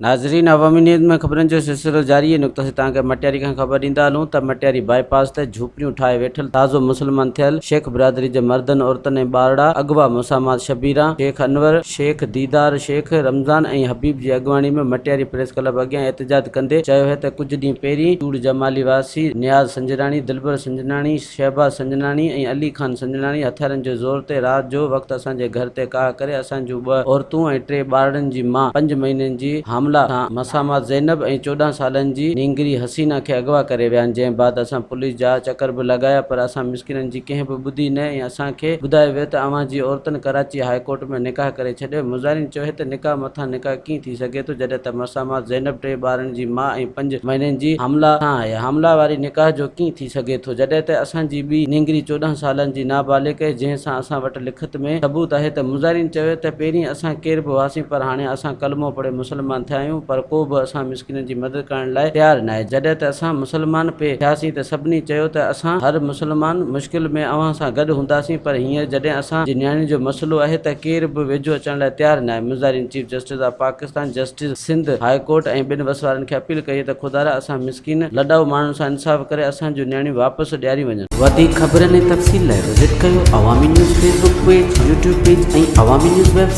नाज़रीन, अवामी न्यूज़ में ख़बरनि जो सिलसिलो जारी है। नुक़्ता से तव्हांखे मटियारी खां ख़बर ॾींदा हलूं त मटियारी बाईपास ते झूपड़ियूं ठाहे वेठल ताज़ो मुसलमान थियल शेख बिरादरी जे मर्दनि औरतनि ऐं ॿारड़ा अगवा मुसामात शबीरा शेख अनवर शेख दीदार शेख रमज़ान ऐं हबीब जी अॻवानी में मटियारी प्रेस क्लब अॻियां एहतजाज कंदे चयो है त कुझु ॾींहं पहिरीं चूड़ जमाली वासी नियाज़ संजनानी, दिलबर संजनानी, शहबाज संजनानी ऐं अली खान संजनानी हथियारनि जे ज़ोर ते राति जो वक़्तु असांजे घर ते काह करे असांजूं 2 औरतूं ऐं 3 ॿारनि जी माउ 5 महीननि जी हामला मसामात ज़ैनब ऐं 14 सालनि जी नींगरी हसीना खे अगवा करे विया आहिनि। जंहिं बाद असां पुलिस जा चकर बि लॻाया पर असां मिसकिननि जी कंहिं बि ॿुधी न ऐं असांखे ॿुधायो वियो त अव्हां जी औरतुनि कराची हाई कोर्ट में निकाह करे छॾियो। मुज़ाहिरीन चयो त निकाह मथां निकाह कीअं थी सघे थो जॾहिं त मसामात ज़ैनब 3 ॿारनि जी माउ ऐं 5 महीननि जी हामला वारी निकाह जो कीअं थी सघे थो जॾहिं त असांजी ॿी नींगरी 14 सालनि जी नाबालिग जंहिंसां असां वटि लिखत में सबूत आहे। त मुज़ाहिरीन चयो त पहिरीं असां केर बि हुआसीं पर हाणे असां कलमो पढ़े मुसलमान थिया आहियूं पर को बि असां मिसकिननि जी मदद करण लाइ तयारु न आहे। जॾहिं त असां मुसलमान थियासीं त सभिनी चयो त असां हर मुसलमान मुश्किल में अव्हां सां गॾु हूंदासीं पर हींअर जॾहिं असांजी न्याणी जो मसइलो आहे त केर बि वेझो अचण लाइ तयारु न आहे। मुज़ाहिरीन chief justice of Pakistan justice Sindh high court ऐं 2 वसवारनि खे अपील कई त ख़ुदा असां मिसकिन लॾाऊ माण्हुनि सां इंसाफ़ करे असांजूं न्याणियूं वापसि ॾियारी वञनि। वधीक ख़बरनि ऐं तफ़सील लाइ विज़िट कयो अवामी news Facebook page, YouTube page ऐं अवामी न्यूज़ वेबसाइट।